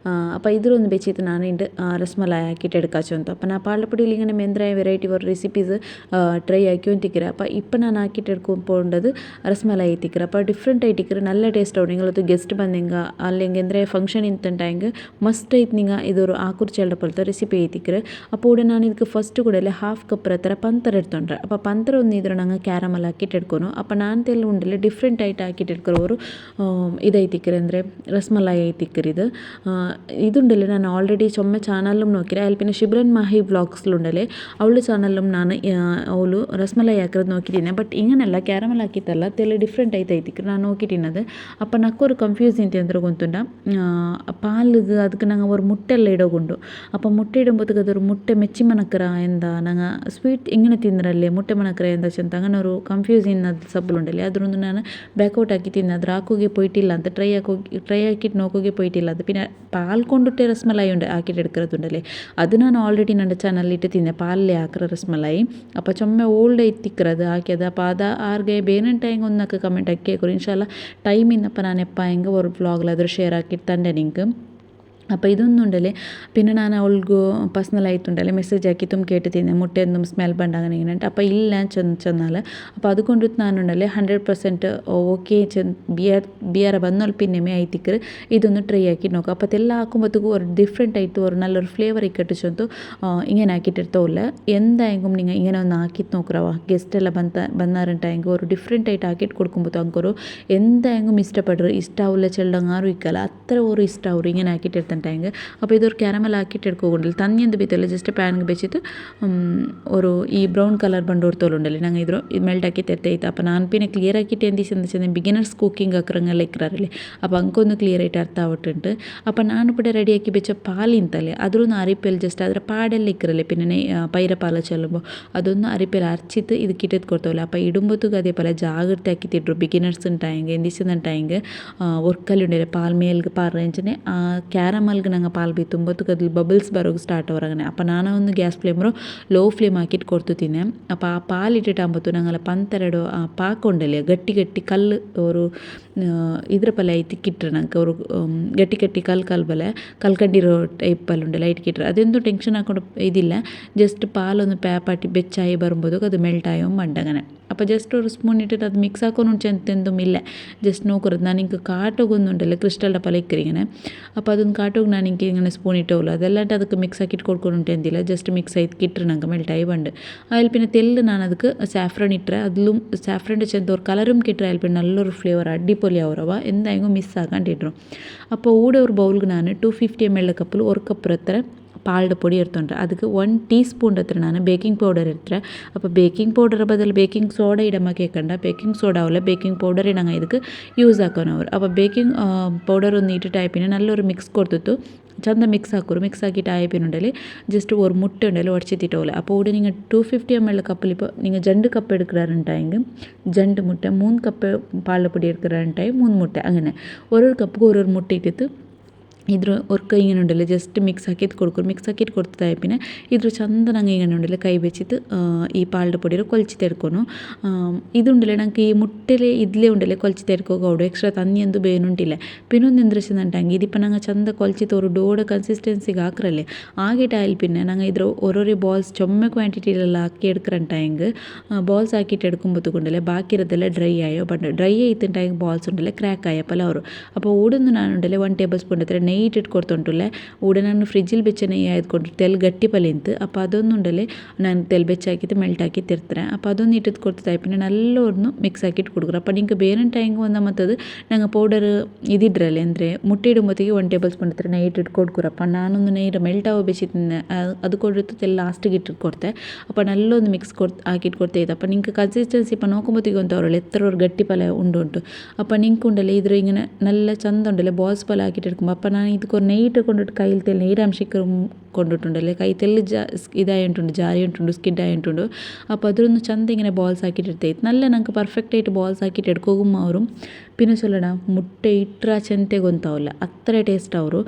അപ്പോൾ ഇതൊന്ന് വെച്ചിട്ട് ನಾನು ಇಂದು ರಸಮಲಾಯಿ ಹಾಕಿಟ್ಟು എടുക്കാച്ചു ಅಂತ അപ്പോൾ ನಾ പാളപ്പൊടിയിൽ ഇങ്ങനെ ಮೆಂದ್ರ ವೆರೈಟಿ ഒരു റെസിപ്പീസ് ട്രൈ ആക്കി ഒന്നിട്ടിക്കര അപ്പോൾ இப்போ ನಾನು ಹಾಕಿಟ್ಟು എടുക്കുമ്പോണ്ടത് ರಸಮಲಾಯಿ ಐತಿಕ್ಕರು അപ്പോൾ ಡಿಫ್ರೆಂಟ್ ಐತಿಕ್ಕರು നല്ല ಟೇಸ್ಟ್ ಅವ್ರು ನಿങ്ങളದು ಗೆಸ್ಟ್ ಬಂದಿಂಗ ಅಲ್ಲಿ ಹೆಂಗೆಂದರೆ ಫಂಕ್ಷನ್ ಇಂತಂಟಾಂಗೆ ಮಸ್ಟ್ ಐತೆ ನಿಂಗ ಇದೊರು ಆಕುರ್ ಚೆಲ್ಡ ಪಲ್ತ ರೆಸಿಪಿ ಐತಿಕ್ಕರು അപ്പോൾ ഇവിടെ ನಾನು ಇದಕ್ಕೆ ಫಸ್ಟ್ ಕೂಡ ಹಾಫ್ ಕಪ್ ಹತ್ರ ಪಂತರ എടുത്തോണ്ടರ അപ്പോൾ ಪಂತರ ಒಂದು ಇದ್ರೆ ನಂಗೆ ಕ್ಯಾರಮಲ್ ಹಾಕಿಟ್ಟು എടുക്കുന്നു അപ്പോൾ ನಾನು ತೆಲ್ಲ ಉಂಡಲ್ಲ ಡಿಫ್ರೆಂಟ್ ಆയിട്ട് ಹಾಕಿಟ್ಟು എടുക്കರು ಅವರು ಇದೈತಿಕ್ಕರು ಅಂದರೆ ರಸಮಲಾಯಿ ಐತಿಕ್ಕರು ഇതുണ്ടല്ലേ ನಾನು ಆಲ್ರೆಡಿ ചൊമ്മ ಚಾನലും നോക്കിയ അതിൽ പിന്നെ ഷിബ്രൻ മാഹി വ്ളോഗ്സിലുണ്ടല്ലേ അവളുടെ ಚಾನലും ನಾನು ಅವಳು ರಸಮಲಾಯಿ ಹಾಕಿರೋದು നോക്കിയിട്ടിനെ ಬಟ್ ಇಂಗನಲ್ಲ ಕ್ಯಾರಮಲ್ ಹಾಕಿತ್ತಲ್ಲ ತೆಲ್ಲ ಡಿಫ್ರೆಂಟ್ ಐತಿಕ್ಕರು ನಾನು നോക്കിയിട്ടിನದು അപ്പോൾ ನಕ್ಕೊರು ಕನ್ಫ್ಯೂಸ್ ಇಂತೆ ಅಂದ್ರೆ ಗೊತ್ತುಂಡ പാലുക്ക് ಅದಕ್ಕೆ ನಂಗೆ ಅವರು ಮುಟ್ಟೆ ಎಲ್ಲ ಇಡೋಗುಂಡು അപ്പോൾ ಮುಟ್ಟೆ ಇಡುമ്പോഴത്തേക്ക് അതൊരു മുട്ട മെച്ചി മണക്കറ എന്താ ഞങ്ങൾ സ്വീറ്റ് ഇങ്ങനെ തിന്നറല്ലേ മുട്ട മണക്കറ എന്താ ചെന്ത അങ്ങനെ ഒരു കൺഫ്യൂസ് ചെയ്യുന്നത് സബ്ബലുണ്ടല്ലേ അതൊന്നും ನಾನು ಬ್ಯಾಕ್ಔಟ್ ಆಗಿ ತಿನ್ನ ಅದ್ರ ಹಾಕೋಗೆ പോയിട്ടില്ല ಅಂತ ಟ್ರೈ ಹಾಕಿಟ್ಟು ನೋಕೋಗೆ പോയിട്ടില്ല ಅದು പിന്നെ പാൽ കൊണ്ടിട്ട് രസമലായി ഉണ്ട് ആക്കിയിട്ട് എടുക്കുന്നതുണ്ടല്ലേ അത് ನಾನು ಆಲ್ರೆಡಿ ನನ್ನ ಚಾನಲ್ ಇಟ್ಟು ತಿಂದೆ ಪಾಲಲ್ಲಿ ಹಾಕಿರೋ ರಸಮಲಾಯಿ അപ്പോൾ ചൊമ്മ ಓಲ್ಡ್ ಐತಿಕ್ಕರದು ಹಾಕಿയത് അപ്പോൾ അത് ആർಗೆ ಬೇನಂಟ ಹೆಂಗೆ ಒಂದಕ್ಕೆ ಕಮೆಂಟ್ ಹಾಕಿ ಇನ್ಶಾಲ್ಲ ಟೈಮ್ ಇನ್ನಪ್ಪ ನಾನು ಎಪ್ಪ ಹೆಂಗೆ ഒരു വ്ളോഗിൽ അതൊരു ഷെയർ ആക്കിയിട്ടുണ്ട് എനിക്ക് അപ്പോൾ ഇതൊന്നുണ്ടല്ലേ പിന്നെ ഞാൻ അവൾക്ക് പേഴ്സണലായിട്ടുണ്ടല്ലേ മെസ്സേജ് ആക്കി തും കേട്ട് തിന്നെ മുട്ടയൊന്നും സ്മെൽ ബണ്ട് അങ്ങനെ ഇങ്ങനെ അപ്പോൾ ഇല്ല ചെന്നാൽ അപ്പോൾ അതുകൊണ്ട് ഞാനുണ്ടല്ലേ 100% ഓക്കെ ബിയർ വന്നാൽ പിന്നെമേ ആയിത്തിക്കറ് ഇതൊന്ന് ട്രൈ ആക്കി നോക്കാം അപ്പോൾ അതെല്ലാം ആക്കുമ്പോഴത്തേക്കും ഒരു ഡിഫറെൻ്റ് ആയിട്ട് ഒരു നല്ലൊരു ഫ്ലേവർ ഇക്കട്ടിച്ചൊಂತು ഇങ്ങനെ ആക്കിയിട്ടിರ್ತവില്ല എന്തായെങ്കിലും നിങ്ങൾ ഇങ്ങനെ ഒന്ന് ആക്കിയിട്ട് നോക്കറವ ಗೆಸ್ಟ್ ಎಲ್ಲ ಬಂದಾರಂಟಾയെങ്കിൽ ഒരു ഡിഫറെൻ്റ് ആയിട്ട് ആക്കിയിട്ട് കൊടുക്കുമ്പോൾ ಅಂಕರು എന്തായെങ്കിലും ഇഷ്ടപ്പെടുറ് ഇഷ്ടാവില്ല ചെല്ലങ്ങാറും ഇക്കല്ല അത്ര ഒരു ഇഷ്ടാവും ഇങ്ങനെ ആക്കിയിട്ട് ടൈങ്ക് അപ്പോൾ ഇതൊരു ക്യാരമൽ ആക്കിയിട്ട് എടുക്കുകൊണ്ടില്ല തന്നി എന്ത് ബീത്തല്ല ജസ്റ്റ് പാനിಗೆ വെച്ചിട്ട് ഒരു ഈ ബ്രൗൺ കളർ ಬಂಡೋರ್ತೋಲುಂಡല്ലേ ನಂಗೆ ಇದ್ರು ಇದು ಮೆಲ್ಟ್ ಹಾಕಿ ತೆತ್ತೈತೆ അപ്പോൾ ನಾನು പിന്നെ ക്ലിയർ ആക്കിയിട്ട് എന്ത് ബിഗിനേഴ്സ് കുക്കിംഗ് ആക്കുറങ്ങെല്ലാം ഇക്കറല്ലേ അപ്പോൾ ಅಂಕೊಂದು ಕ್ಲಿಯರ್ ಆയിട്ട് ಅರ್ಥ ಆಗುತ್ತುಂಟು അപ്പോൾ ನಾನು ಕೂಡ ರೆಡಿಯಾಗಿ ಬೆಚ್ಚ ಪಾಲಿಂತಲೇ ಅದ್ರೂ ಅರಿಪೆಲ್ ಜಸ್ಟ್ ಅದರ ಪಾಡೆಲ್ಲ ಇಕ್ಕರല്ലേ പിന്നെ പൈര പാല ചെല്ലുമ്പോൾ അതൊന്ന് അരിപ്പേൽ അരച്ചിട്ട് ഇത് കിട്ടിയത് കൊടുത്തോല്ല അപ്പോൾ ഇടുമ്പോഴത്തേക്ക് അതേപോലെ ജാഗ്രത ആക്കിത്തിട്ടു ബിഗിനേഴ്സ് ഉണ്ടായെങ്കിൽ എന്തിച്ചുണ്ടായെങ്കിൽ ഒർക്കലുണ്ടല്ലേ പാൽ മേൽക്ക് പറഞ്ഞിട്ട് ಕ್ಯಾರಮಲ್ಗೆ ನಂಗೆ ಪಾಲು ಬಿತ್ತುಂಬತ್ತು ಅದ್ರಲ್ಲಿ ಬಬಲ್ಸ್ ಬರೋಕ್ಕೆ ಸ್ಟಾರ್ಟ್ ಅವರಾಗನೆ അപ്പോൾ ನಾನು ಒಂದು ಗ್ಯಾಸ್ ಫ್ಲೇಮ್ರು ಲೋ ಫ್ಲೇಮ್ ಹಾಕಿಟ್ಟು ಕೊಡ್ತೀನಿ അപ്പോൾ ಆ ಪಾಲು ಇಟ್ಟಿಟ್ಟಾಂಬತ್ತು ನಂಗೆಲ್ಲ ಪಂತರಡು ಆ ಪಾಕೊಂಡಲ್ಲಿ ಗಟ್ಟಿ ಗಟ್ಟಿ ಕಲ್ಲು ಅವರು ಇದ್ರ ಪಲ್ಯ ಐತಿ ಕಿಟ್ರೆ ನಂಗೆ ಅವರು ಗಟ್ಟಿ ಗಟ್ಟಿ ಕಲ್ಲು ಬಲೆ ಕಲ್ಕಂಡಿರೋ ಟೈಪಲ್ಲಿ ಉಂಡೆ ಲೈಟ್ ಕಿಟ್ರೆ ಅದೆಂದು ಟೆನ್ಷನ್ ಹಾಕೊಂಡು ಇದಿಲ್ಲ ಜಸ್ಟ್ ಪಾಲೊಂದು ಪ್ಯಾಪಾಟಿ ಬೆಚ್ಚಾಯಿ ಬರುம்போದು ಅದು ಮೆಲ್ಟ್ ಆಯೋ ಮಂಡಗನೆ അപ്പോൾ ജസ്റ്റ് ഒരു സ്പൂൺ ഇട്ടിട്ട് അത് മിക്സ് ആക്കാനും ചെന്തെന്തുമില്ല ജസ്റ്റ് നോക്കരുത് ഞാൻ എനിക്ക് കാട്ടൊകൊന്നുണ്ടല്ലോ ക്രിസ്റ്റലിൻ്റെ പല ഇക്കറിങ്ങനെ അപ്പോൾ അതൊന്ന് കാട്ടോಗಿ ನಾನು ಹಿಂಗೆ ഇങ്ങനെ സ്പൂൺ ഇട്ടോല്ല അതെല്ലാം ಅದಕ್ಕೆ ಮಿಕ್ಸ್ ಹಾಕಿಟ್ಟು ಕೊಡ್ಕೊಂಡು ಎಂದಿಲ್ಲ ಜಸ್ಟ್ ಮಿಕ್ಸ್ ಆಯ್ತು ಕಿಟ್ರೆ ನಂಗೆ ಮೆಲ್ಟಾಯಿ ಬಂಡು അതിൽ പിന്നെ തെല്ല് ನಾನು ಅದಕ್ಕೆ സാഫ്രൺ ഇട്ടರೆ അതിലും സാഫ്രണിൻ്റെ ചെന്ത ഒരു കളറും കിട്ടರೆ അതിൽ പിന്നെ നല്ലൊരു ഫ്ലേവർ അടിപൊളി ആവുറവ എന്തായെങ്കിലും മിസ് ആക്കാണ്ടിട്ടും അപ്പോൾ ഊടെ ഒരു ബൗളിಗೆ ನಾನು 250 ml കപ്പിൽ ഒരു കപ്പ് ಹತ್ರ പാളുടെ പൊടി എടുത്തോണ്ട് ಅದಕ್ಕೆ 1 ಟೀಸ್ಪೂನ್ ಹತ್ರ ನಾನು ಬೇಕಿಂಗ್ ಪೌಡರ್ ಇರ್ತಾರೆ അപ്പോൾ ಬೇಕಿಂಗ್ ಪೌಡರ್ ಬದಲು ಬೇಕಿಂಗ್ ಸೋಡಾ ಇಡಮ್ಮ ಕೇಳ್ಕಂಡ ಬೇಕಿಂಗ್ ಸೋಡಾ ಅವಲ್ಲ ಬೇಕಿಂಗ್ ಪೌಡರ್ ഇടങ്ങ ಇದಕ್ಕೆ യൂസ് ആക്കണം അവർ അപ്പോൾ ಬೇಕಿಂಗ್ പൗഡർ ഒന്ന് ഇട്ടിട്ട് പിന്നെ നല്ലൊരു മിക്സ് കൊടുത്തിട്ട് ചന്ത മിക്സ് ആക്കും മിക്സ് ആക്കിയിട്ട് ആയപ്പിനുണ്ടെങ്കിൽ ജസ്റ്റ് ഒരു മുട്ട ഉണ്ടല്ലോ ഉടച്ചിട്ടിട്ടോല്ല അപ്പോൾ ഇവിടെ നിങ്ങൾ 250 ml കപ്പിൽ ഇപ്പോൾ നിങ്ങൾ 2 കപ്പ് എടുക്കാറുണ്ടായെങ്കിൽ 2 മുട്ട 3 കപ്പ് പാലപ്പൊടി എടുക്കാറുണ്ടായി 3 മുട്ട അങ്ങനെ ഓരോ കപ്പ് ഓരോ മുട്ട ഇട്ടിട്ട് ಇದ್ರ ಒರ್ಕ ಹಿಂಗೆ ಉಂಡಲ್ಲ ಜಸ್ಟ್ ಮಿಕ್ಸ್ ಹಾಕಿದ್ದು ಕೊಡ್ಕೊರು ಮಿಕ್ಸ್ ಹಾಕಿಟ್ಟು ಕೊಡ್ತದೆ പിന്നെ ಇದ್ರ ಚಂದ ನಂಗೆ ಹಿಂಗೆ ಉಂಡಲ್ಲ ಕೈ ಬೆಚ್ಚಿತ್ತು ಈ ಪಾಲ್ಡ പൊടിയുടെ കൊലിച്ച് തെടുക്കുന്നു ഇതുണ്ടല്ലേ ഞങ്ങൾക്ക് ഈ മുട്ടയിലെ ഇതിലേ ഉണ്ടല്ലേ കൊലിച്ച് തെടുക്കുക എക്സ്ട്രാ തന്നിയൊന്നും ಬೇನುಂಟಿಲ್ಲ പിന്നെ ഒന്ന് എന്തിരച്ചെന്നുണ്ടെങ്കിൽ ഇതിപ്പോൾ ഞങ്ങൾ ചന്ത കൊലിച്ചിട്ട് ഒരു ഡോയുടെ കൺസിസ്റ്റൻസിಗೆ ಹಾಕ್ರಲ್ಲೇ ಆಗಿಟ್ಟು ಆಯಿಲ್ പിന്നെ ഞങ്ങൾ ಇದ್ರ ഓരോരോ ಬಾಲ್ಸ್ ചൊമ്മ ಕ್ವಾಂಟಿಟಿಲೆಲ್ಲ ಹಾಕಿ എടുക്കറಂಟಾയെങ്കിൽ ಬಾಲ್ಸ್ ಹಾಕಿಟ್ಟು എടുക്കുമ്പോഴത്തേക്കുണ്ടല്ലേ ബാക്കി ഇರದೆಲ್ಲ ಡ್ರೈ ಆಯೋ ಬಟ್ ಡ್ರೈ ಆಯ್ತಂಟಾയെങ്കിൽ ಬಾಲ್ಸ್ ഉണ്ടല്ലേ ಕ್ರ್ಯಾಕ್ ಆಯಪ್ಪಲ್ಲ ಅವರು അപ്പോൾ ഊടൊന്നും ನಾನುണ്ടല്ലേ 1 ಟೇಬಲ್ ಸ್ಪೂನ್ ಹತ್ರ നെയ്യ് ഇട്ടിട്ട് കൊടുത്തോണ്ടുള്ളേ ഊടെ ನಾನು ಫ್ರಿಜ್ಜಿൽ ಬೆಚ್ಚ നെയ്യ് ആയതുകൊണ്ട് ತೆಲ್ ಗಟ್ಟಿ ಪಲಿಂತು അപ്പോൾ അതൊന്നുണ്ടല്ലേ ನಾನು ತೆಲ್ ಬೆಚ್ಚಾಕಿತ್ತು ಮೆಲ್ಟ್ ಹಾಕಿ ತಿರ್ತಾರೆ അപ്പോൾ അതൊന്നും ഇട്ടിട്ട് കൊടുത്തായി പിന്നെ നല്ലോണം മിക്സ് ആക്കിയിട്ട് കൊടുക്കണം അപ്പോൾ നിങ്ങൾക്ക് ಬೇರೆ ಟೈಮ್ಗೆ ಒಂದಮ್ಮತ್ತದು ನಂಗೆ ಪೌಡರ್ ಇದಿಡ್ರಲ್ಲೇ ಅಂದರೆ ಮುಟ್ಟೆ ಇಡುമ്പോഴത്തേക്ക് 1 ಟೇಬಲ್ ಸ್ಪೂನ್ ಹತ್ರ നെയ്യ് ಇಟ್ಟಿಟ್ಟು ಕೊಡ್ಕೊರು അപ്പോൾ ನಾನೊಂದು നെയ്യ് ಮೆಲ್ಟ್ ಆಗೋ ಬೆಚ್ಚಿತ್ತು ಅದು ಕೊಡಿತ್ತು ತೆಲ್ ಲಾಸ್ಟಿಗೆ ಇಟ್ಟಿಟ್ಟು ಕೊಡ್ತೆ അപ്പോൾ നല്ലൊന്ന് മിക്സ് ആക്കിയിട്ട് കൊടുത്തത് അപ്പോൾ നിങ്ങൾക്ക് കൺസിസ്റ്റൻസി ഇപ്പോൾ നോക്കുമ്പോഴത്തേക്ക് ഒന്ന് അവരല്ലേ എത്ര ഒരു ഗട്ടി പല ഉണ്ടുണ്ട് അപ്പോൾ നിങ്ങൾക്ക് ഉണ്ടല്ലേ ഇದ್ರ ഇങ്ങനെ നല്ല ചന്ത ഉണ്ടല്ലേ ബോൾസ് പല ആക്കിയിട്ട് എടുക്കുമ്പോൾ അപ്പോൾ ഞാൻ ನಾನು ಇದಕ್ಕೊಂದು നെയ്യിട്ട് കൊണ്ടിട്ട് കയ്യിൽ തെല്ല് നീരാംശിക്ക് കൊണ്ടിട്ടുണ്ടല്ലേ കൈ തെല്ല് ഇതായിട്ടുണ്ട് ജാരി ഉണ്ടുണ്ട് സ്കിഡ് ആയിട്ടുണ്ട് അപ്പോൾ അതൊന്ന് ചന്ത ഇങ്ങനെ ബോൾസ് ആക്കിയിട്ട് എടുത്തേത് നല്ല ഞങ്ങൾക്ക് പെർഫെക്റ്റായിട്ട് ബോൾസ് ആക്കിയിട്ട് എടുക്കും അവരും പിന്നെ ചൊല്ലടാ മുട്ട ഇಟ್ര ചെಂತೆ ಗೊತ್ತಾವಲ್ಲ ಅತ್ರ ಟೇಸ್ಟ್ ಅವರು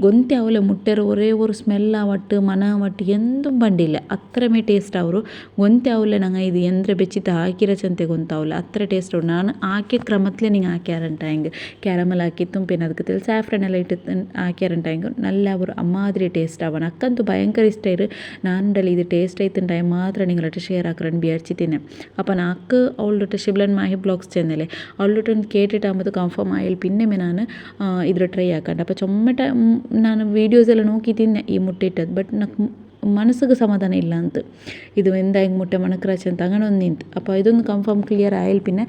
ಗೊಂತೆ ಅವಲ್ಲ ಮುಟ್ಟೆರು ಒರೇ ಒಂದು ಸ್ಮೆಲ್ ಆವಟ್ಟು ಮನ ಆವಟ್ಟು ಎಂದೂ ಬಂಡಿಲ್ಲ ಅತ್ರಮೇ ಟೇಸ್ಟ್ ಅವರು ಗೊಂತೆ ಅವಲ್ಲ ನಂಗೆ ಇದು ಎಂದ್ರೆ ಬೆಚ್ಚಿತ ಹಾಕಿರೋ ಚೆಂತೆ ಗೊತ್ತಾವಲ್ಲ ಅತ್ರ ಟೇಸ್ಟ್ ಅವರು ನಾನು ಹಾಕಿ ಕ್ರಮത്തിലേ നിങ്ങൾ ആക്കിയാറുണ്ടായെങ്കിൽ ക്യാരമൽ ആക്കിത്തും പിന്നെ ಅದಕ್ಕೆ സാഫ്രൻ എല്ലാം ഇട്ട് ആക്കിയാറുണ്ടായെങ്കിൽ നല്ല ഒരു അമ്മാതിരി ടേസ്റ്റ് ആവണം അക്കಂತೂ ഭയങ്കര ഇഷ്ടമായിട്ട് നാനുണ്ടല്ലോ ഇത് ടേസ്റ്റ് ആയിട്ടുണ്ടായി മാത്രം നിങ്ങളായിട്ട് ഷെയർ ആക്കണം വിചാരിച്ചിട്ട് അപ്പോൾ നാക്ക് അവളുടെ ഷിബ്ലൻ മാഹി ബ്ലോഗ്സ് ചെന്നല്ലേ അവളുടെ കേട്ടിട്ടാകുമ്പോൾ കൺഫേം ആയാൽ പിന്നെ ನಾನು ಇದ್ರ ಟ್ರೈ ಹಾಕಂಡೆ അപ്പോൾ ಚೊಮ್ಮಟ ನಾನು ವೀಡಿಯೋಸ್ ಎಲ್ಲ ನೋക്കി ತಿನ್ನೆ ಈ ಮುಟ್ಟೆ ಇಟ್ಟದ್ದು ಬಟ್ నాకు മനസ്സിಗೆ സമാധാനം ഇല്ല ಅಂತ ಇದು ಎಂದಾಗಿ ಮುಟ್ಟೆ ಮಣಕ್ರಾಚೆ ಅಂತ അങ്ങനെ ಒಂದು ನಿಂತು അപ്പോൾ ഇതൊന്ന് കൺഫേം ക്ലിയർ ആയാൽ പിന്നെ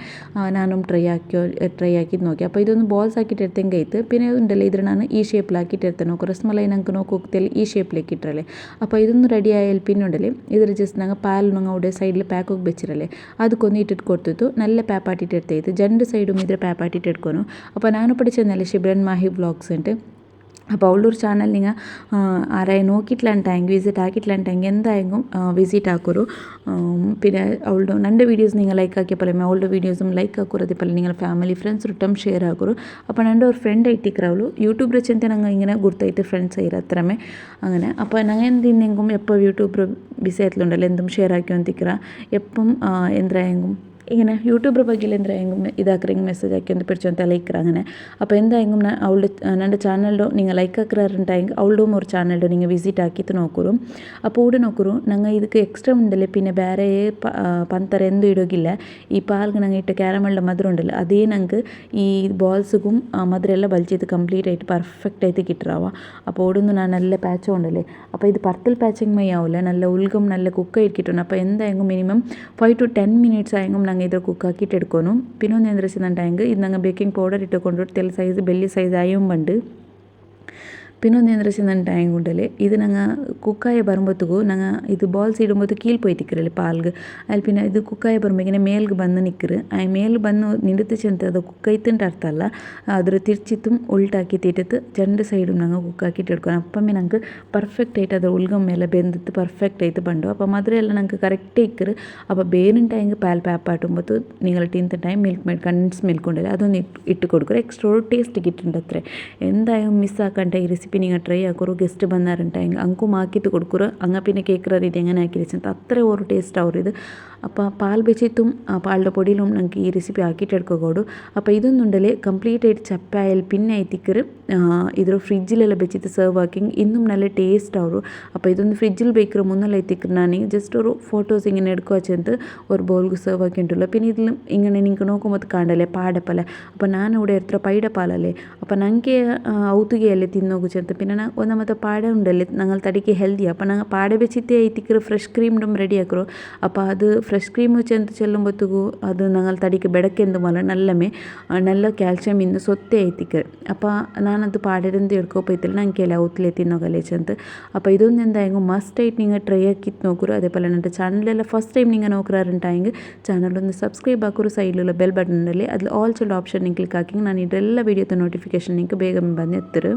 നാനും ട്രൈ ആക്കിയിട്ട് നോക്കി അപ്പോൾ ഇതൊന്ന് ബോൾസ് ആക്കിയിട്ട് എടുത്തെങ്കിൽ പിന്നെ ഉണ്ടല്ലോ ഇതിൽ ನಾನು ഈ ഷേപ്പിലാക്കിയിട്ട് എടുത്ത് നോക്കും ರಸಮಲೈ ನಂಗೆ നോക്കിയാൽ ഈ ഷേപ്പിലേക്ക് ഇട്ടറല്ലേ അപ്പോൾ ഇതൊന്ന് റെഡി ആയാൽ പിന്നെ ഉണ്ടല്ലേ ഇതിൽ ജസ്റ്റ് ഞങ്ങൾ പാൽ ഞങ്ങൾ അവിടെ സൈഡിൽ പാക്കൊക്കെ വെച്ചിരല്ലേ ಅದಕ್ಕೊಂದು ಇಟ್ಟಿಟ್ಟು ಕೊಡ್ತಿತ್ತು നല്ല പാപ്പാട്ടിട്ട് എടുത്തേത് രണ്ട് സൈഡും ഇതിൽ പാപ്പാട്ടിട്ട് എടുക്കുന്നു അപ്പോൾ ನಾನು പഠിച്ചെന്നല്ലേ ഷിബ്രൻ മാഹി വ്ളോഗ്സ് ഉണ്ട് അപ്പോൾ അവളുടെ ഒരു ചാനൽ നിങ്ങൾ ആരായി നോക്കിയിട്ടില്ലാണ്ടായെങ്കിൽ വിസിറ്റ് ആക്കിയിട്ടില്ലാണ്ടായെങ്കിൽ എന്തായെങ്കിലും വിസിറ്റ് ആക്കൊരു പിന്നെ അവളുടെ രണ്ട് വീഡിയോസ് നിങ്ങൾ ലൈക്ക് ആക്കിയപ്പോൾ അവളുടെ വീഡിയോസും ലൈക്ക് ആക്കുರು അതേപോലെ നിങ്ങൾ ಫ್ಯಾಮಿಲಿ ಫ್ರೆಂಡ್ಸ್ ರಿಟಮ್ ಶೇರ್ ಆಗೋರು അപ്പോൾ രണ്ട് ഒരു ഫ്രണ്ട് ആയിട്ടിക്കറ അവಳು യൂട്യൂബ് വെച്ചിട്ട് ഞങ്ങൾ ഇങ്ങനെ ഗുർത്തായിട്ട് ഫ്രണ്ട്സ് ആയിരം അത്രമേ അങ്ങനെ അപ്പോൾ ഞങ്ങൾ എന്തിനെങ്കും എപ്പോൾ യൂട്യൂബ് ബിസി ആയിട്ടുണ്ടല്ലോ എന്തും ഷെയർ ആക്കി വന്നിക്കറ എപ്പം എന്തായെങ്കും ഇങ്ങനെ യൂട്യൂബർ ಬಗ್ಗೆ എന്തായെങ്കിലും ഇതാക്കറെങ്കിൽ മെസ്സേജ് ആക്കി ഒന്ന് പിടിച്ചോന്ന് ലൈക്കറ അങ്ങനെ അപ്പോൾ എന്തായെങ്കിലും അവളുടെ എൻ്റെ ചാനലിലോ നിങ്ങൾ ലൈക്ക് ആക്കറാറുണ്ടായെങ്കിൽ അവളുടെ ഒരു ചാനലിലോ നിങ്ങൾ വിസിറ്റ് ആക്കിയിട്ട് നോക്കുറും അപ്പോൾ ഇവിടെ നോക്കുറും ഞങ്ങൾ ಇದಕ್ಕೆ എക്സ്ട്രാ ഉണ്ടല്ലേ പിന്നെ ಬೇರೆ പന്തര എന്തും ഇടുകില്ല ഈ പാൽಗೆ ഞങ്ങൾ ഇട്ട ക്യാരമലിൻ്റെ മധുരം ഉണ്ടല്ലോ അതേ ഞങ്ങൾക്ക് ഈ ബോൾസും മധുരം എല്ലാം ബലിച്ചത് കംപ്ലീറ്റ് ആയിട്ട് പെർഫെക്റ്റ് ആയിട്ട് കിട്ടുറാവുക അപ്പോൾ ഓടുന്നു ഞാൻ നല്ല പാച്ചും ഉണ്ടല്ലേ അപ്പോൾ ഇത് പർത്തിൽ പാച്ചിങ് മൈ ആവില്ല നല്ല ഉൽഗം നല്ല കുക്കായിട്ട് കിട്ടണം അപ്പോൾ എന്തായെങ്കിലും മിനിമം 5 to 10 minutes ആയെങ്കിലും ഞങ്ങൾ ഇത് കുക്കാക്കിയിട്ട് എടുക്കുന്നു പിന്നെ ഒന്ന് എന്താ വെച്ചിട്ടുണ്ടെങ്കിൽ ഇത് ഞങ്ങൾ ബേക്കിംഗ് പൗഡർ ഇട്ട് കൊണ്ടുപോയിട്ട് തെൽ സൈസ് ബെല്ലി സൈസ് ആയും ഉണ്ട് പിന്നെ ഒന്ന് എന്താ വെച്ചിട്ടുണ്ടെങ്കിൽ ഉണ്ടല്ലേ ഇത് ഞങ്ങൾ കുക്കായി വരുമ്പോഴത്തേക്കു ഞങ്ങൾ ഇത് ബോൾസ് ഇടുമ്പോൾ കീഴ് പോയി തിക്കറല്ലേ പാൽಗೆ അതിൽ പിന്നെ ഇത് കുക്കായി വരുമ്പോൾ ഇങ്ങനെ മേൽಗೆ ಬಂದು ನಿಕ್ಕರು ಆ ಮೇಲ್ ಬಂದು ನಿಂದಿತ್ತು ಚೆಂತ ಅದು ಕುಕ್ಕೈತಂತ ಅರ್ಥ ಅಲ್ಲ ಅದ್ರ ತಿರ್ಚಿത്തും ഉൾട്ടാക്കിയിട്ട് രണ്ട് സൈഡും ഞങ്ങൾ കുക്കാക്കിയിട്ട് എടുക്കണം അപ്പം ഞങ്ങൾക്ക് പെർഫെക്റ്റ് ആയിട്ട് അത് ഉൾഗം മേലെ ബെന്തിട്ട് പെർഫെക്റ്റ് ആയിട്ട് ബണ്ടു അപ്പോൾ മധുരം എല്ലാം ഞങ്ങൾക്ക് കറക്റ്റ് ഇക്കറ് അപ്പോൾ ಬೇರೆಂಟಾയെങ്കിൽ പാൽ പാപ്പാട്ടുമ്പോൾ നിങ്ങൾ ടീനത്തെ time Milkmaid condensed milk ഉണ്ടല്ലോ അതൊന്ന് ഇട്ട് കൊടുക്കുക എക്സ്ട്രാ ടേസ്റ്റ് കിട്ടുന്നുണ്ട് അത്രേ എന്തായാലും മിസ്സാക്കണ്ട ഈ റെസിപ്പി നിങ്ങൾ ട്രൈ ആക്കുറു ഗസ്റ്റ് ಬಂದಾರಂಟಾയെങ്കിൽ ಅಂಕುം ആക്കിയിട്ട് കൊടുക്കുറു അങ്ങ പിന്നെ കേൾക്കുறது ഇത് എങ്ങനെ ആക്കി വെച്ചാൽ അത്ര ഒരു ടേസ്റ്റ് ആവും ഇത് അപ്പോൾ പാൽ വെച്ചിട്ടും പാലിൻ്റെ പൊടിയിലും ഞങ്ങൾക്ക് ഈ റെസിപ്പി ആക്കിയിട്ട് എടുക്കോടു അപ്പോൾ ഇതൊന്നുണ്ടല്ലേ കംപ്ലീറ്റ് ആയിട്ട് ചപ്പായാൽ പിന്നെ ആയിത്തിക്കറ് ഇದ್ರ ಫ್ರಿಜ್ಜಿಲೆಲ್ಲ ಬೆಚ್ಚಿತ್ತು ಸರ್ವ್ ಆಕಿ ಇನ್ನೂ നല്ല ടേസ്റ്റ് ആവും അപ്പോൾ ഇതൊന്ന് ഫ്രിഡ്ജിൽ വെക്കുന്ന മുന്നല്ല എത്തിക്കണം ഞാൻ ജസ്റ്റ് ഒരു ഫോട്ടോസ് ഇങ്ങനെ എടുക്കുക വെച്ചിട്ട് ഒരു ബൗൾക്ക് സെർവ് ആക്കിയിട്ടുള്ളൂ പിന്നെ ഇതിലും ഇങ്ങനെ നിങ്ങൾക്ക് നോക്കുമ്പോൾ കാണല്ലേ പാടപ്പല അപ്പോൾ ഞാൻ ഇവിടെ എത്ര പൈടപ്പാലല്ലേ അപ്പോൾ ഞങ്ങൾക്ക് ഔത്തുകയല്ലേ തിന്നോಕು ചെന്ന് പിന്നെ ഒന്നാമത്തെ പാട ഉണ്ടല്ലേ ഞങ്ങൾ തടിക്ക് ഹെൽത്തി അപ്പോൾ ഞങ്ങൾ പാട വെച്ചിട്ട് എത്തിക്കറ് ഫ്രഷ് ക്രീം റെഡി ആക്കറോ അപ്പോൾ അത് ഫ്രഷ് ಕ್ರೀಮ್ ಚೆಂದ ಚೆಲ್ಲುമ്പോഴത്തേಗೂ ಅದು ഞങ്ങൾ തടിക്ക് ಬೆಡಕೆಂದು ಮಲ നല്ല ಕ್ಯಾಲ್ಸಿಯಂ ಇನ್ನು ಸೊತ್ತೆ ಐತಿಕ್ಕೆ അപ്പോൾ ഞാനത് പാടരുന്ന് എടുക്കോപ്പോയിത്തില്ല ഞങ്ങൾക്ക് എല്ലാ ഔത്തിലെ തിന്നോകല്ലേ ചെന്ന് അപ്പോൾ ഇതൊന്നും എന്തായെങ്കിൽ മസ്റ്റായിട്ട് നിങ്ങൾ ട്രൈ ആക്കിയിട്ട് നോക്കൂ അതേപോലെ എൻ്റെ ചാനലിലെല്ലാം ഫസ്റ്റ് ടൈം നിങ്ങൾ നോക്കാറുണ്ടായെങ്കിൽ ചാനലൊന്ന് സബ്സ്ക്രൈബ് ആക്കൂ സൈഡിലുള്ള ಬೆಲ್ ಬಟನ್ ಅಲ್ಲಿ അതിൽ ಆಲ್ ಚೆಲ್ಲ ಆಪ್ಷನ್ ಕ್ಲಿಕ್ ಹಾಕಿ ನಾನು ಇದೆಲ್ಲ ವಿಡಿಯೋದ ನೋಟಿಫಿಕೇಶನ್ നിങ്ങൾക്ക് ಬೇಗ ಬಂದು ಎತ್ತರು